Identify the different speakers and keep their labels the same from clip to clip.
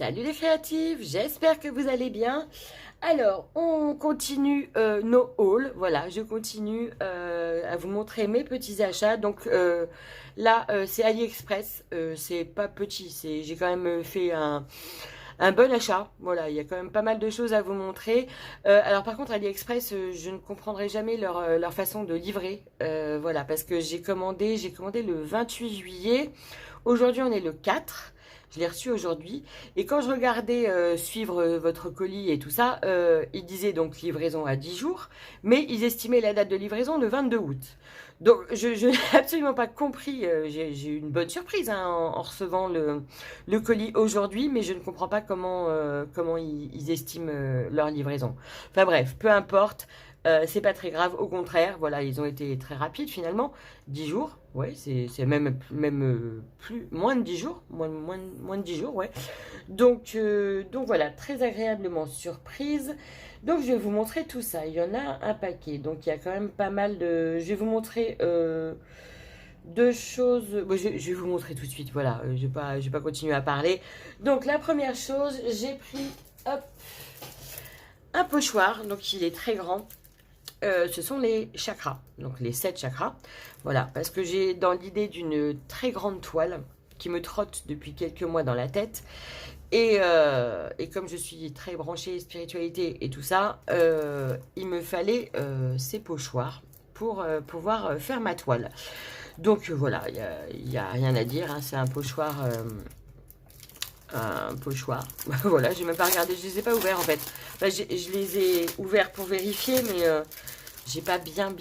Speaker 1: Salut les créatifs, j'espère que vous allez bien. Alors, on continue nos hauls. Voilà, je continue à vous montrer mes petits achats. Donc là, c'est AliExpress. C'est pas petit, j'ai quand même fait un bon achat. Voilà, il y a quand même pas mal de choses à vous montrer. Alors par contre, AliExpress, je ne comprendrai jamais leur façon de livrer. Voilà, parce que j'ai commandé le 28 juillet. Aujourd'hui, on est le 4. Je l'ai reçu aujourd'hui. Et quand je regardais suivre votre colis et tout ça, ils disaient donc livraison à 10 jours, mais ils estimaient la date de livraison le 22 août. Donc je n'ai absolument pas compris. J'ai eu une bonne surprise hein, en recevant le colis aujourd'hui, mais je ne comprends pas comment ils estiment leur livraison. Enfin bref, peu importe. C'est pas très grave, au contraire, voilà, ils ont été très rapides finalement. 10 jours, ouais, c'est même plus, moins de 10 jours, moins de 10 jours, ouais. Donc voilà, très agréablement surprise. Donc je vais vous montrer tout ça, il y en a un paquet, donc il y a quand même pas mal de... Je vais vous montrer deux choses, bon, je vais vous montrer tout de suite, voilà, je vais pas continuer à parler. Donc la première chose, j'ai pris, hop, un pochoir, donc il est très grand. Ce sont les chakras, donc les 7 chakras. Voilà, parce que j'ai dans l'idée d'une très grande toile qui me trotte depuis quelques mois dans la tête. Et comme je suis très branchée spiritualité et tout ça, il me fallait ces pochoirs pour pouvoir faire ma toile. Donc voilà, il y a rien à dire, hein, c'est un pochoir... un pochoir. Voilà, j'ai même pas regardé, je les ai pas ouverts en fait. Enfin, je les ai ouverts pour vérifier, mais j'ai pas bien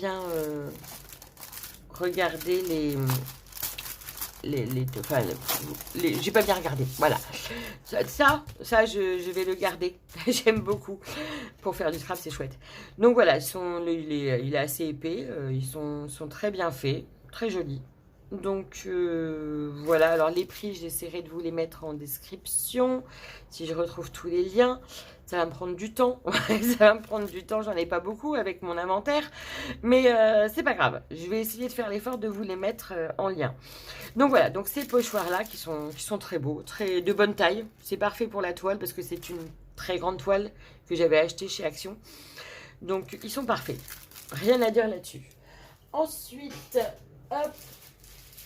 Speaker 1: regardé enfin, j'ai pas bien regardé. Voilà. Ça je vais le garder. J'aime beaucoup. Pour faire du scrap, c'est chouette. Donc voilà, il est assez épais. Ils sont très bien faits, très jolis. Donc voilà, alors les prix, j'essaierai de vous les mettre en description, si je retrouve tous les liens. Ça va me prendre du temps, ça va me prendre du temps, j'en ai pas beaucoup avec mon inventaire, mais c'est pas grave. Je vais essayer de faire l'effort de vous les mettre en lien. Donc voilà, donc ces pochoirs-là qui sont très beaux, très de bonne taille. C'est parfait pour la toile parce que c'est une très grande toile que j'avais achetée chez Action. Donc ils sont parfaits, rien à dire là-dessus. Ensuite, hop,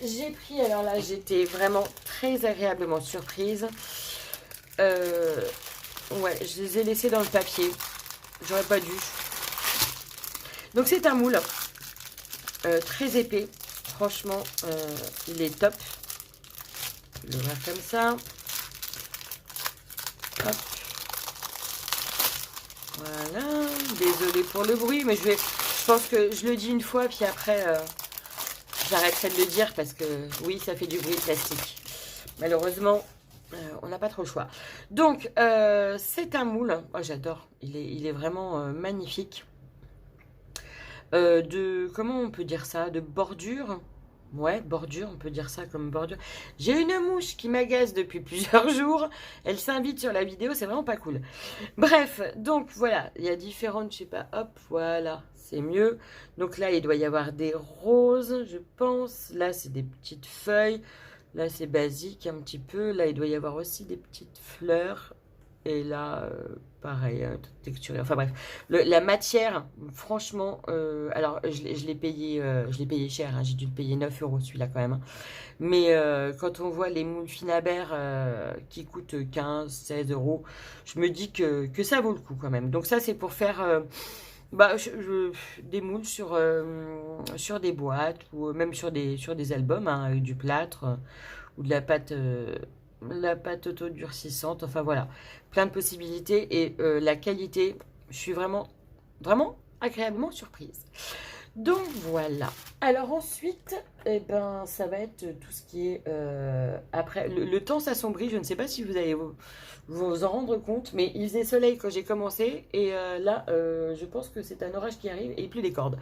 Speaker 1: j'ai pris, alors là, j'étais vraiment très agréablement surprise. Ouais, je les ai laissés dans le papier. J'aurais pas dû. Donc c'est un moule très épais. Franchement, il est top. Je vais l'ouvrir comme ça. Hop. Voilà. Désolée pour le bruit, mais je pense que je le dis une fois, puis après... j'arrêterai de le dire parce que oui, ça fait du bruit plastique. Malheureusement, on n'a pas trop le choix. Donc, c'est un moule. Oh, j'adore. Il est vraiment magnifique. Comment on peut dire ça? De bordure. Ouais, bordure, on peut dire ça comme bordure. J'ai une mouche qui m'agace depuis plusieurs jours. Elle s'invite sur la vidéo, c'est vraiment pas cool. Bref, donc voilà, il y a différentes, je sais pas, hop, voilà, c'est mieux. Donc là, il doit y avoir des roses, je pense. Là, c'est des petites feuilles. Là, c'est basique un petit peu. Là, il doit y avoir aussi des petites fleurs. Et là, pareil, texturé. Enfin bref, la matière, franchement, alors je l'ai payé cher. Hein, j'ai dû le payer 9 € celui-là quand même. Hein. Mais quand on voit les moules Finabert qui coûtent 15, 16 €, je me dis que ça vaut le coup quand même. Donc ça, c'est pour faire des moules sur des boîtes ou même sur des albums hein, avec du plâtre ou de la pâte auto-durcissante. Enfin voilà, plein de possibilités et la qualité, je suis vraiment agréablement surprise. Donc voilà. Alors ensuite, eh ben, ça va être tout ce qui est après. Le temps s'assombrit. Je ne sais pas si vous allez vous en rendre compte, mais il faisait soleil quand j'ai commencé et là, je pense que c'est un orage qui arrive et plus des cordes.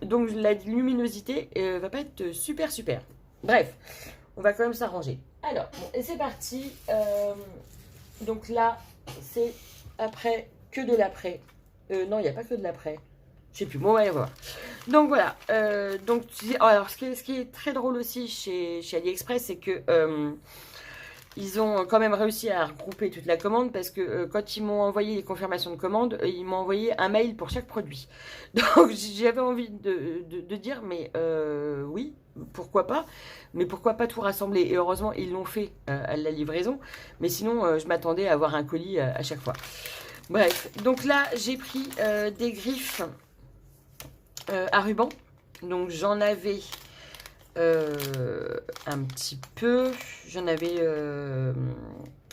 Speaker 1: Donc la luminosité va pas être super. Bref, on va quand même s'arranger. Alors, bon, et c'est parti. Donc là, c'est après que de l'après. Non, il n'y a pas que de l'après. Je sais plus, bon, on va y voir. Donc voilà, alors ce qui est très drôle aussi chez AliExpress, c'est que ils ont quand même réussi à regrouper toute la commande parce que quand ils m'ont envoyé les confirmations de commande, ils m'ont envoyé un mail pour chaque produit. Donc j'avais envie de dire, mais oui, pourquoi pas, mais pourquoi pas tout rassembler. Et heureusement, ils l'ont fait à la livraison, mais sinon, je m'attendais à avoir un colis à chaque fois. Bref, donc là, j'ai pris des griffes à ruban. Donc j'en avais un petit peu. J'en avais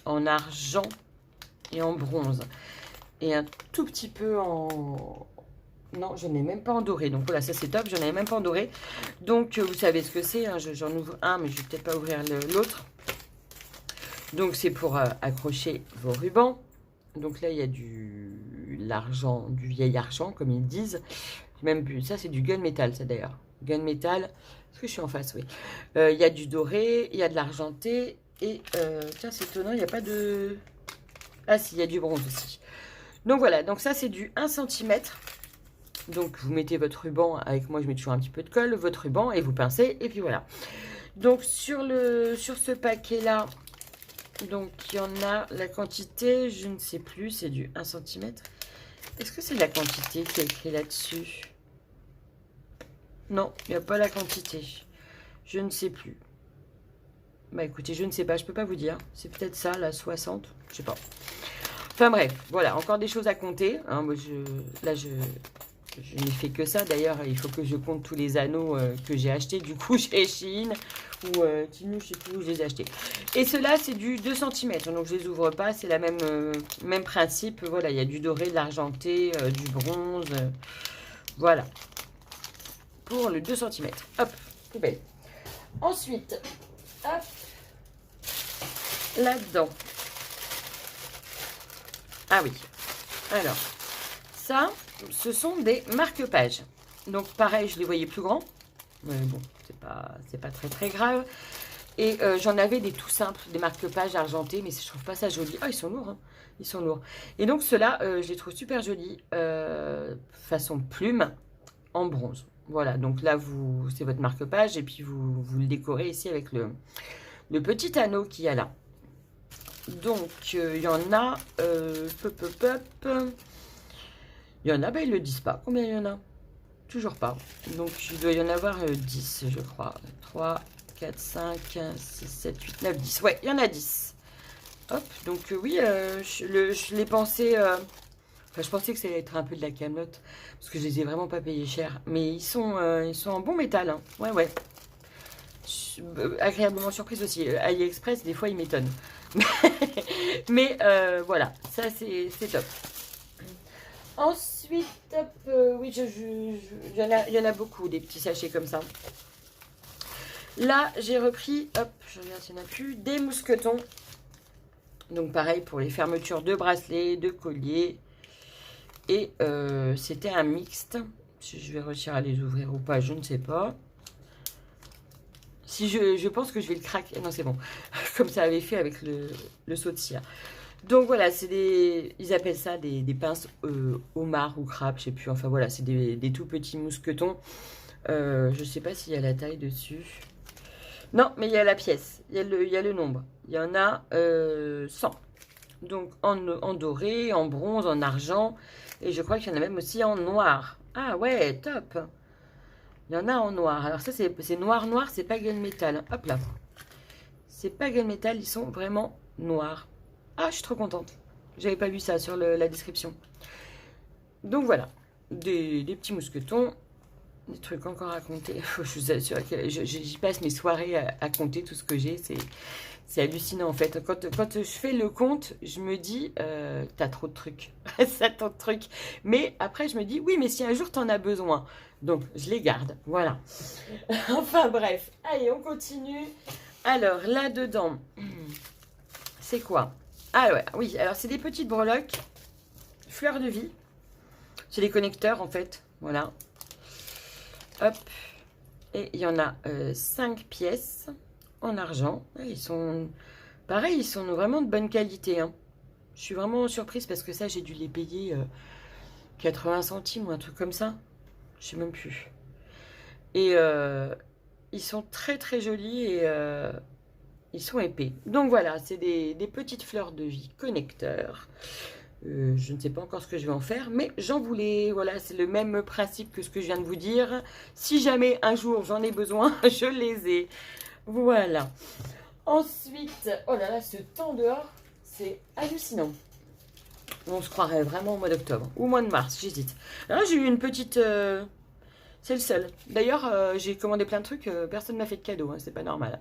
Speaker 1: en argent et en bronze. Et un tout petit peu en... Non, je n'ai même pas en doré. Donc voilà, ça c'est top. J'en avais même pas en doré. Donc vous savez ce que c'est. Hein, j'en ouvre un, mais je vais peut-être pas ouvrir l'autre. Donc c'est pour accrocher vos rubans. Donc là, il y a l'argent, du vieil argent, comme ils disent. Même plus. Ça, c'est du gunmetal, ça d'ailleurs. Gunmetal. Est-ce que je suis en face? Oui. Il y a du doré, il y a de l'argenté. Et tiens, c'est étonnant, il n'y a pas de... Ah si, il y a du bronze aussi. Donc voilà, donc ça, c'est du 1 cm. Donc vous mettez votre ruban, avec moi, je mets toujours un petit peu de colle, votre ruban, et vous pincez, et puis voilà. Donc sur ce paquet-là, donc il y en a la quantité, je ne sais plus, c'est du 1 cm. Est-ce que c'est la quantité qui est écrit là-dessus? Non, il n'y a pas la quantité. Je ne sais plus. Bah écoutez, je ne sais pas, je peux pas vous dire. C'est peut-être ça, la 60, je sais pas. Enfin bref, voilà, encore des choses à compter. Hein, moi, là, je n'ai fait que ça. D'ailleurs, il faut que je compte tous les anneaux que j'ai achetés. Du coup, chez Shein ou Temu, je sais plus où je les ai achetés. Et ceux-là, c'est du 2 cm. Donc, je les ouvre pas. C'est la même principe. Voilà, il y a du doré, de l'argenté, du bronze. Voilà. Pour le 2 cm. Hop, poubelle. Ensuite, hop, là-dedans. Ah oui. Alors, ça, ce sont des marque-pages. Donc, pareil, je les voyais plus grands. Mais bon, c'est pas très très grave. Et j'en avais des tout simples, des marque-pages argentés, mais je trouve pas ça joli. Ah, ils sont lourds, hein. Ils sont lourds. Et donc, ceux-là, je les trouve super jolis. Façon plume, en bronze. Voilà, donc là, c'est votre marque-page. Et puis, vous le décorez ici avec le petit anneau qu'il y a là. Donc, il y en a... Il y en a, ben, ils ne le disent pas. Combien il y en a? Toujours pas. Donc, il doit y en avoir 10, je crois. 3, 4, 5, 6, 7, 8, 9, 10. Ouais, il y en a 10. Hop, donc oui, je l'ai pensé... Enfin, je pensais que ça allait être un peu de la camelote. Parce que je les ai vraiment pas payés cher. Mais ils sont en bon métal. Hein. Ouais, ouais. Agréablement surprise aussi. AliExpress, des fois, ils m'étonnent. Mais voilà, ça, c'est top. Ensuite, oui, il y en a beaucoup, des petits sachets comme ça. Là, j'ai repris, hop, je regarde s'il n'y en a plus, des mousquetons. Donc, pareil, pour les fermetures de bracelets, de colliers. Et c'était un mixte. Si je vais réussir à les ouvrir ou pas, je ne sais pas. Si je pense que je vais le craquer. Non, c'est bon. Comme ça avait fait avec le saut de cire. Donc voilà, c'est ils appellent ça des pinces homard ou crabe, je sais plus. Enfin voilà, c'est des tout petits mousquetons. Je sais pas s'il y a la taille dessus. Non, mais il y a la pièce, il y a le nombre. Il y en a 100. Donc en doré, en bronze, en argent. Et je crois qu'il y en a même aussi en noir. Ah ouais, top. Il y en a en noir. Alors ça, c'est noir, noir, c'est pas gunmetal. Hop là. C'est pas gunmetal, ils sont vraiment noirs. Ah, je suis trop contente. J'avais pas vu ça sur la description. Donc voilà, des petits mousquetons, des trucs encore à compter. Je vous assure que j'y passe mes soirées à compter tout ce que j'ai. C'est hallucinant en fait. Quand je fais le compte, je me dis, t'as trop de trucs. Ça tant de trucs. Mais après, je me dis, oui, mais si un jour t'en as besoin. Donc, je les garde. Voilà. Enfin bref. Allez, on continue. Alors, là-dedans, c'est quoi? Ah ouais, oui, alors c'est des petites breloques, fleurs de vie. C'est des connecteurs en fait, voilà. Hop, et il y en a 5 pièces en argent. Ils sont, pareil, ils sont vraiment de bonne qualité. Hein. Je suis vraiment surprise parce que ça, j'ai dû les payer 80 centimes ou un truc comme ça. Je sais même plus. Et ils sont très très jolis et Ils sont épais. Donc voilà, c'est des petites fleurs de vie connecteurs. Je ne sais pas encore ce que je vais en faire, mais j'en voulais. Voilà, c'est le même principe que ce que je viens de vous dire. Si jamais un jour j'en ai besoin, je les ai. Voilà. Ensuite, oh là là, ce temps dehors, c'est hallucinant. On se croirait vraiment au mois d'octobre ou au mois de mars, j'hésite. Là, j'ai eu une petite... c'est le seul. D'ailleurs, j'ai commandé plein de trucs, personne ne m'a fait de cadeau, hein, c'est pas normal.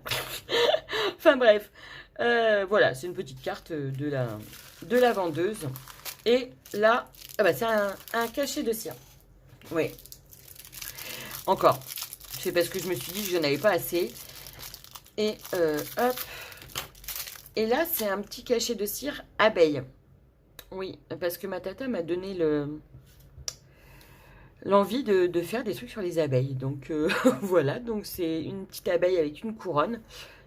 Speaker 1: Enfin bref, voilà, c'est une petite carte de la vendeuse. Et là, ah bah, c'est un cachet de cire. Oui. Encore. C'est parce que je me suis dit que je n'en avais pas assez. Et hop. Et là, c'est un petit cachet de cire abeille. Oui, parce que ma tata m'a donné l'envie de faire des trucs sur les abeilles. Donc voilà, donc c'est une petite abeille avec une couronne.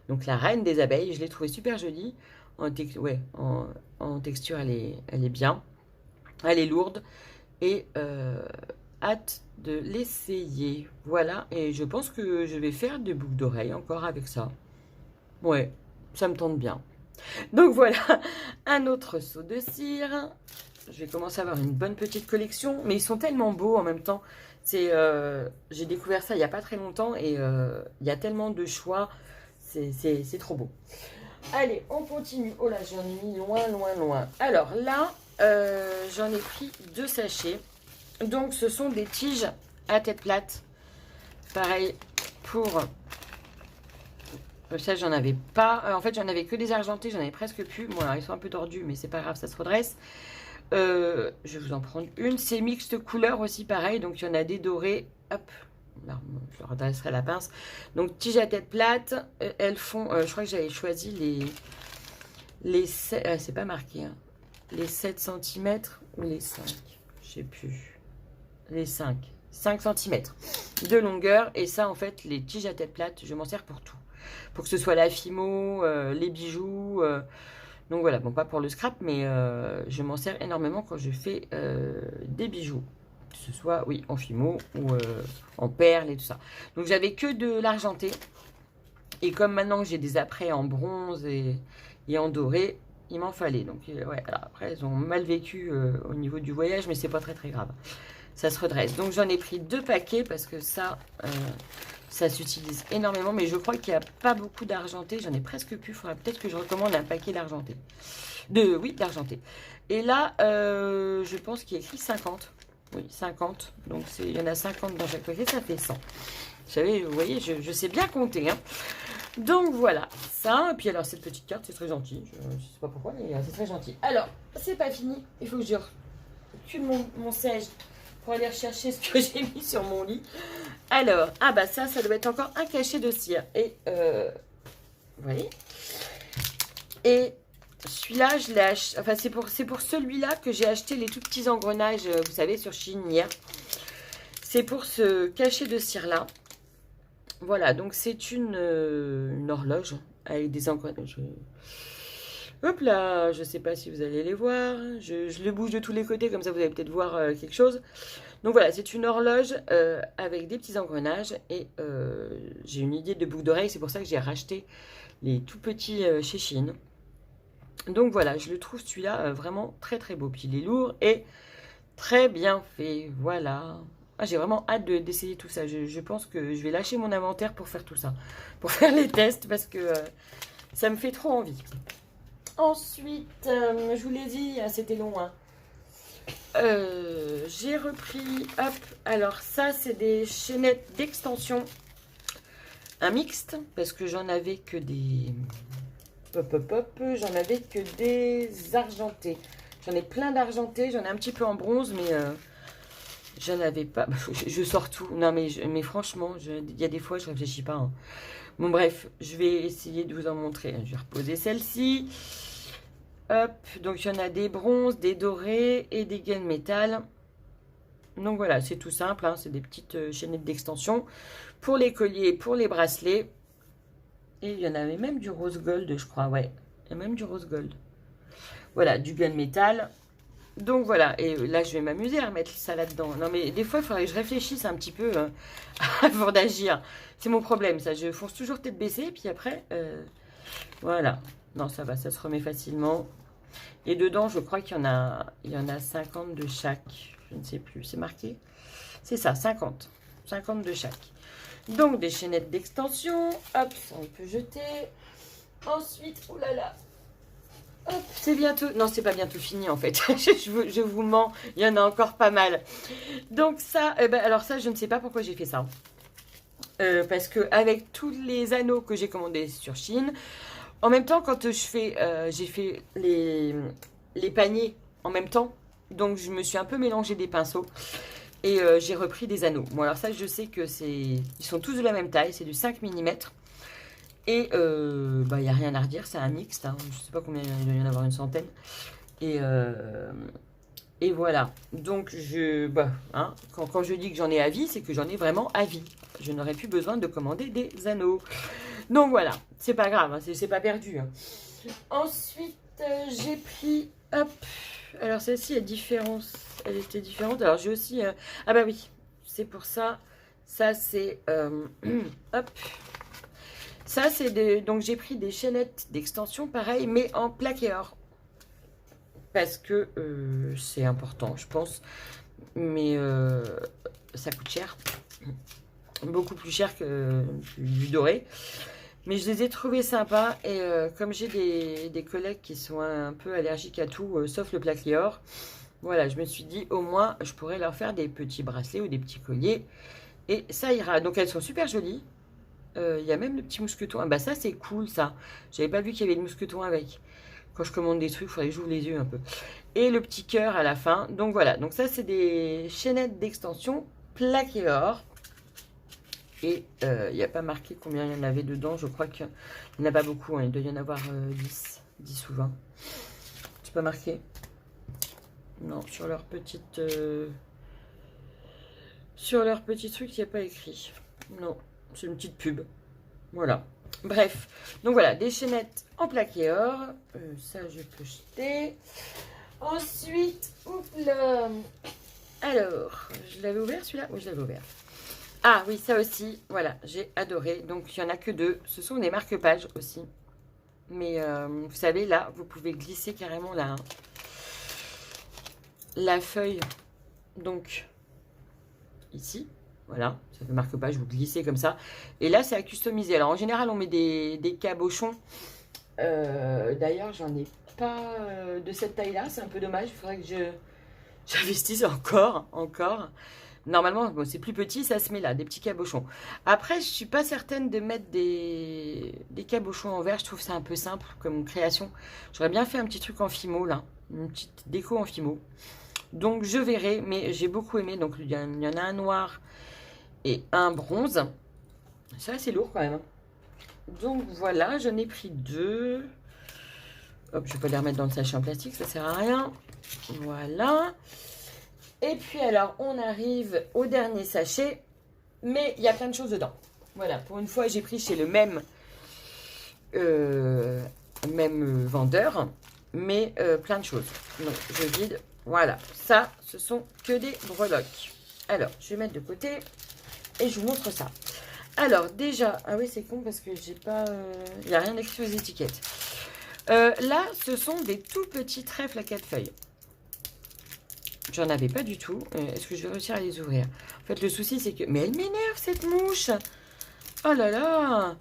Speaker 1: Donc la reine des abeilles, je l'ai trouvée super jolie. En texture, elle est bien. Elle est lourde. Et hâte de l'essayer. Voilà, et je pense que je vais faire des boucles d'oreilles encore avec ça. Ouais, ça me tente bien. Donc voilà, un autre seau de cire. Je vais commencer à avoir une bonne petite collection. Mais ils sont tellement beaux en même temps. J'ai découvert ça il n'y a pas très longtemps. Et il y a tellement de choix. C'est trop beau. Allez, on continue. Oh là, j'en ai mis loin, loin, loin. Alors là, j'en ai pris 2 sachets. Donc ce sont des tiges à tête plate. Pareil pour... Ça, j'en avais pas. En fait, j'en avais que des argentés. J'en avais presque plus. Bon, alors, ils sont un peu tordus, mais c'est pas grave, ça se redresse. Je vais vous en prendre une. C'est mixte couleur aussi, pareil. Donc, il y en a des dorés. Hop. Alors, je le redresserai la pince. Donc, tiges à tête plate. Elles font... je crois que j'avais choisi les 7... c'est pas marqué. Hein. Les 7 cm ou les 5. Je sais plus. Les 5. 5 cm de longueur. Et ça, en fait, les tiges à tête plate, je m'en sers pour tout. Pour que ce soit la fimo, les bijoux. Donc voilà, bon, pas pour le scrap, mais je m'en sers énormément quand je fais des bijoux. Que ce soit, oui, en fimo ou en perles et tout ça. Donc j'avais que de l'argenté. Et comme maintenant j'ai des apprêts en bronze et en doré, il m'en fallait. Donc ouais, alors après, elles ont mal vécu au niveau du voyage, mais c'est pas très très grave. Ça se redresse. Donc j'en ai pris 2 paquets parce que ça... ça s'utilise énormément, mais je crois qu'il n'y a pas beaucoup d'argenté. J'en ai presque plus. Il faudra peut-être que je recommande un paquet d'argenté. Oui, d'argenté. Et là, je pense qu'il y a écrit 50. Oui, 50. Donc, il y en a 50 dans chaque paquet. Ça fait 100. Vous savez, vous voyez, je sais bien compter. Hein. Donc, voilà. Ça. Et puis, alors, cette petite carte, c'est très gentil. Je ne sais pas pourquoi, mais c'est très gentil. Alors, c'est pas fini. Il faut que je recule mon siège pour aller rechercher ce que j'ai mis sur mon lit. Alors, ah bah ça doit être encore un cachet de cire. Et, vous voyez. Et celui-là, je l'ai acheté. Enfin, c'est pour celui-là que j'ai acheté les tout petits engrenages, vous savez, sur Chine hier. C'est pour ce cachet de cire-là. Voilà, donc c'est une horloge avec des engrenages. Hop là, je ne sais pas si vous allez les voir. Je le bouge de tous les côtés, comme ça vous allez peut-être voir quelque chose. Donc voilà, c'est une horloge avec des petits engrenages. Et j'ai une idée de boucle d'oreille, c'est pour ça que j'ai racheté les tout petits chez Chine. Donc voilà, je le trouve celui-là vraiment très très beau. Puis il est lourd et très bien fait. Voilà. Ah, j'ai vraiment hâte d'essayer tout ça. Je pense que je vais lâcher mon inventaire pour faire tout ça. Pour faire les tests parce que ça me fait trop envie. Ensuite, je vous l'ai dit, c'était long. Hein. J'ai repris, hop, alors ça c'est des chaînettes d'extension. Un mixte, parce que j'en avais que des... j'en avais que des argentés. J'en ai plein d'argentés, j'en ai un petit peu en bronze, mais j'en avais pas... Je sors tout. Non, mais franchement, il y a des fois, je réfléchis pas. Hein. Bon, bref, je vais essayer de vous en montrer. Je vais reposer celle-ci. Hop, donc il y en a des bronzes, des dorés et des gaines métal. Donc voilà, c'est tout simple. Hein, c'est des petites chaînettes d'extension pour les colliers, pour les bracelets. Et il y en avait même du rose gold, je crois. Ouais, il y a même du rose gold. Voilà, du gun métal. Donc voilà, et là je vais m'amuser à remettre ça là-dedans. Non mais des fois il faudrait que je réfléchisse un petit peu avant d'agir. C'est mon problème ça, je fonce toujours tête baissée, puis après Voilà. Non, ça va, ça se remet facilement. Et dedans, je crois qu'il y en a 50 de chaque. Je ne sais plus, c'est marqué? C'est ça, 50. 50 de chaque. Donc, des chaînettes d'extension. Hop, ça on peut jeter. Ensuite, oh là là. Hop, c'est bientôt... Non, c'est pas bientôt fini en fait. je vous mens, il y en a encore pas mal. Donc ça, alors ça, je ne sais pas pourquoi j'ai fait ça. Parce que avec tous les anneaux que j'ai commandés sur Chine, en même temps, quand j'ai fait les paniers en même temps, donc je me suis un peu mélangé des pinceaux et j'ai repris des anneaux. Bon, alors ça, je sais que ils sont tous de la même taille, c'est du 5 mm. Et bah, y a rien à redire, c'est un mixte, hein. Je sais pas combien il doit y en avoir, une centaine. Et voilà. Donc, hein, quand je dis que j'en ai à vie, c'est que j'en ai vraiment à vie. Je n'aurais plus besoin de commander des anneaux. Donc voilà, c'est pas grave, hein, c'est pas perdu. Hein. Ensuite, j'ai pris, hop, alors celle-ci est différente, elle était différente. Alors j'ai aussi, ah bah oui, c'est pour ça, ça c'est, hop, ça c'est donc j'ai pris des chaînettes d'extension, pareil, mais en plaqué or. Parce que c'est important, je pense, mais ça coûte cher. Beaucoup plus cher que du doré. Mais je les ai trouvés sympas. Et comme j'ai des collègues qui sont un peu allergiques à tout, sauf le plaqué or, voilà, je me suis dit, au moins, je pourrais leur faire des petits bracelets ou des petits colliers. Et ça ira. Donc, elles sont super jolies. Il y a même le petit mousqueton. Ah bah ça, c'est cool, ça. J'avais pas vu qu'il y avait le mousqueton avec. Quand je commande des trucs, il faudrait que j'ouvre les yeux un peu. Et le petit cœur à la fin. Donc, voilà. Donc, ça, c'est des chaînettes d'extension plaqué or. Et il n'y a pas marqué combien il y en avait dedans. Je crois qu'il n'y en a pas beaucoup. Hein. Il doit y en avoir 10 ou 20. C'est pas marqué? Non, sur leur petite... sur leur petit truc, il n'y a pas écrit. Non, c'est une petite pub. Voilà. Bref. Donc voilà, des chaînettes en plaqué or. Ça, je peux jeter. Ensuite, oups là. Alors, je l'avais ouvert celui-là? Oui, je l'avais ouvert. Ah oui, ça aussi, voilà, j'ai adoré. Donc, il n'y en a que 2. Ce sont des marque-pages aussi. Mais vous savez, là, vous pouvez glisser carrément la feuille. Donc, ici, voilà, ça fait marque-page, vous glissez comme ça. Et là, c'est à customiser. Alors, en général, on met des cabochons. D'ailleurs, j'en ai pas de cette taille-là. C'est un peu dommage. Il faudrait que j'investisse encore. Normalement, bon, c'est plus petit, ça se met là, des petits cabochons. Après, je suis pas certaine de mettre des cabochons en verre. Je trouve ça un peu simple comme création. J'aurais bien fait un petit truc en fimo, là. Une petite déco en fimo. Donc, je verrai, mais j'ai beaucoup aimé. Donc, il y en a un noir et un bronze. C'est assez lourd quand même. Hein. Donc, voilà, j'en ai pris 2. Hop, je vais pas les remettre dans le sachet en plastique, ça sert à rien. Voilà. Et puis alors, on arrive au dernier sachet, mais il y a plein de choses dedans. Voilà, pour une fois, j'ai pris chez le même vendeur, mais plein de choses. Donc, je vide. Voilà, ça, ce sont que des breloques. Alors, je vais mettre de côté et je vous montre ça. Alors, déjà, ah oui, c'est con parce que j'ai pas... il n'y a rien écrit aux étiquettes. Là, ce sont des tout petits trèfles à 4 feuilles. J'en avais pas du tout. Est-ce que je vais réussir à les ouvrir? En fait, le souci, c'est que... Mais elle m'énerve, cette mouche! Oh là là!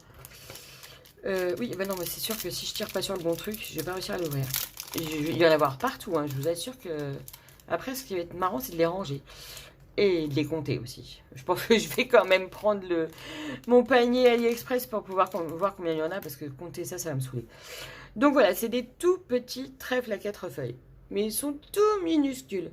Speaker 1: Oui, ben non, mais c'est sûr que si je tire pas sur le bon truc, je vais pas réussir à l'ouvrir. Il va y en avoir partout, hein, je vous assure que... Après, ce qui va être marrant, c'est de les ranger. Et de les compter aussi. Je pense que je vais quand même prendre mon panier AliExpress pour pouvoir voir combien il y en a, parce que compter ça, ça va me saouler. Donc voilà, c'est des tout petits trèfles à 4 feuilles. Mais ils sont tout minuscules.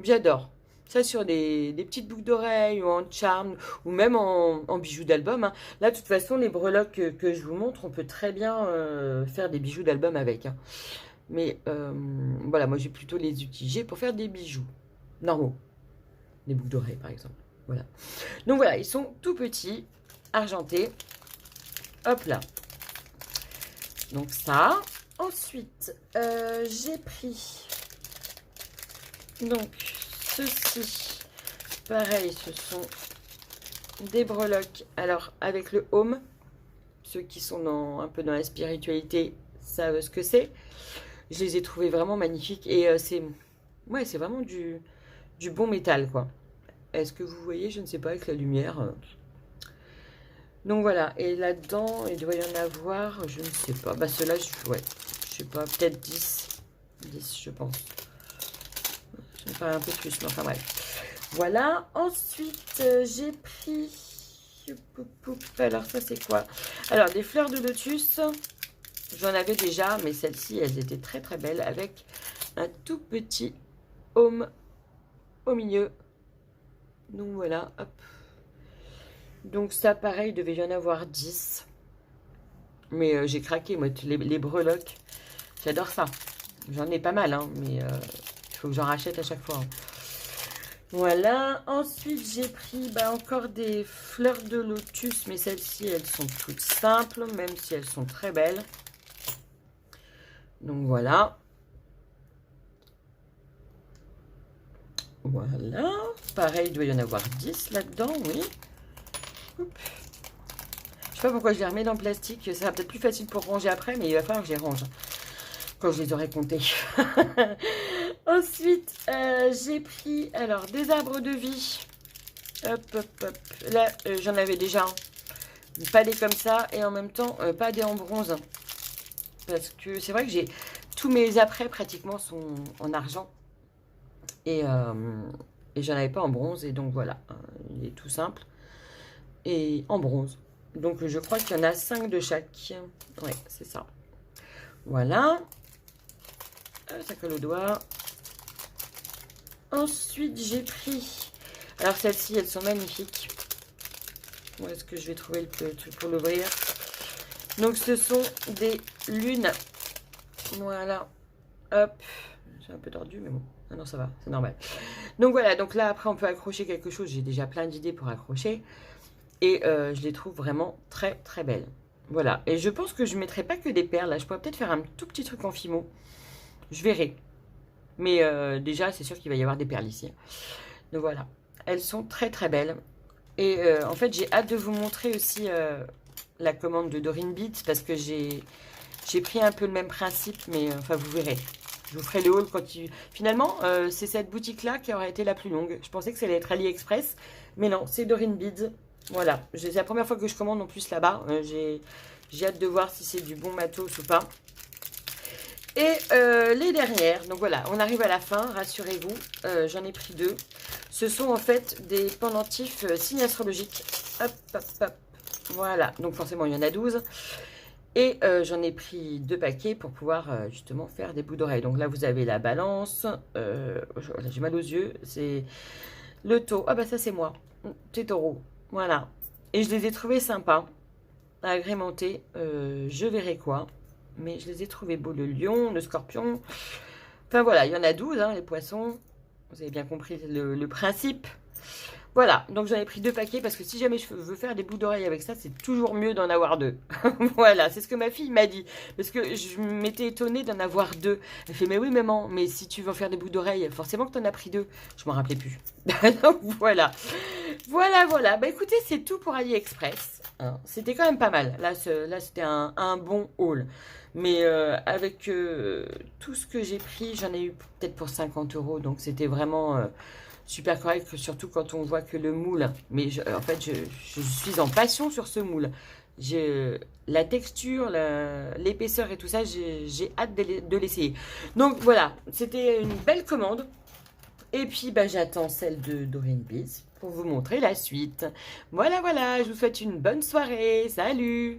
Speaker 1: J'adore. Ça sur des petites boucles d'oreilles ou en charme ou même en bijoux d'album. Hein. Là, de toute façon, les breloques que je vous montre, on peut très bien faire des bijoux d'album avec. Hein. Mais voilà, moi, j'ai plutôt les utiliser pour faire des bijoux normaux. Des boucles d'oreilles, par exemple. Voilà. Donc voilà, ils sont tout petits, argentés. Hop là. Donc ça. Ensuite, j'ai pris... Donc, ceci, pareil, ce sont des breloques. Alors, avec le home, Ceux qui sont un peu dans la spiritualité savent ce que c'est. Je les ai trouvés vraiment magnifiques. Et ouais, c'est vraiment du bon métal, quoi. Est-ce que vous voyez? Je ne sais pas, avec la lumière. Donc voilà. Et là-dedans, il doit y en avoir, je ne sais pas. Bah ceux-là, ouais, je sais pas, peut-être 10. 10, je pense. Je vais faire un peu plus, mais enfin bref. Voilà. Ensuite, j'ai pris... Alors ça, c'est quoi? Alors, des fleurs de lotus. J'en avais déjà, mais celles-ci, elles étaient très très belles. Avec un tout petit aume au milieu. Donc voilà, hop. Donc ça, pareil, il devait y en avoir 10. Mais j'ai craqué, moi, les breloques. J'adore ça. J'en ai pas mal, hein, mais il faut que j'en rachète à chaque fois. Hein. Voilà. Ensuite, j'ai pris encore des fleurs de lotus, mais celles-ci, elles sont toutes simples, même si elles sont très belles. Donc voilà. Voilà. Pareil, il doit y en avoir 10 là-dedans, oui. Oups. Je sais pas pourquoi je les remets dans le plastique. Ça sera peut-être plus facile pour ranger après, mais il va falloir que je les range quand je les aurai comptés. Ensuite, j'ai pris alors des arbres de vie. Hop, hop, hop. Là, j'en avais déjà un. Pas des comme ça et en même temps, pas des en bronze. Parce que c'est vrai que j'ai tous mes apprêts pratiquement sont en argent. Et j'en avais pas en bronze. Et donc voilà, il est tout simple. Et en bronze. Donc je crois qu'il y en a 5 de chaque. Ouais, c'est ça. Voilà. Ça colle au doigt. Ensuite, j'ai pris... Alors celles-ci, elles sont magnifiques. Où est-ce que je vais trouver le truc pour l'ouvrir? Donc ce sont des lunes. Voilà. Hop. J'ai un peu tordu, mais bon. Ah non, ça va, c'est normal. Donc voilà, donc là, après, on peut accrocher quelque chose. J'ai déjà plein d'idées pour accrocher. Et je les trouve vraiment très, très belles. Voilà. Et je pense que je ne mettrai pas que des perles. Là, je pourrais peut-être faire un tout petit truc en fimo. Je verrai. Mais déjà, c'est sûr qu'il va y avoir des perles ici. Donc voilà. Elles sont très, très belles. Et en fait, j'ai hâte de vous montrer aussi la commande de Dorine Beats. Parce que j'ai pris un peu le même principe. Mais enfin, vous verrez. Je vous ferai le haul quand il... Finalement, c'est cette boutique-là qui aurait été la plus longue. Je pensais que ça allait être AliExpress. Mais non, c'est Dorine Beats. Voilà. C'est la première fois que je commande en plus là-bas. J'ai hâte de voir si c'est du bon matos ou pas. Et les dernières, donc voilà, on arrive à la fin, rassurez-vous, j'en ai pris 2. Ce sont en fait des pendentifs signes astrologiques. Hop, hop, hop. Voilà, donc forcément il y en a 12. Et j'en ai pris 2 paquets pour pouvoir justement faire des boucles d'oreilles. Donc là vous avez la balance, j'ai mal aux yeux, c'est le taureau. Ah bah ça c'est moi, c'est taureau, voilà. Et je les ai trouvés sympas, à agrémenter, je verrai quoi. Mais je les ai trouvés beaux, le lion, le scorpion. Enfin voilà, il y en a 12, hein, les poissons. Vous avez bien compris le principe. Voilà, donc j'en ai pris 2 paquets parce que si jamais je veux faire des boucles d'oreilles avec ça, c'est toujours mieux d'en avoir 2. Voilà, c'est ce que ma fille m'a dit. Parce que je m'étais étonnée d'en avoir 2. Elle fait, mais oui maman, mais si tu veux faire des boucles d'oreilles, forcément que tu en as pris 2. Je m'en rappelais plus. Donc voilà. Voilà. Bah écoutez, c'est tout pour AliExpress. Hein. C'était quand même pas mal. Là c'était un bon haul. Mais avec tout ce que j'ai pris, j'en ai eu peut-être pour 50 €. Donc c'était vraiment super correct, surtout quand on voit que le moule. Mais en fait, je suis en passion sur ce moule. La texture, l'épaisseur et tout ça, j'ai hâte de l'essayer. Donc voilà, c'était une belle commande. Et puis bah, j'attends celle de Dorine Beats pour vous montrer la suite. Voilà, je vous souhaite une bonne soirée. Salut!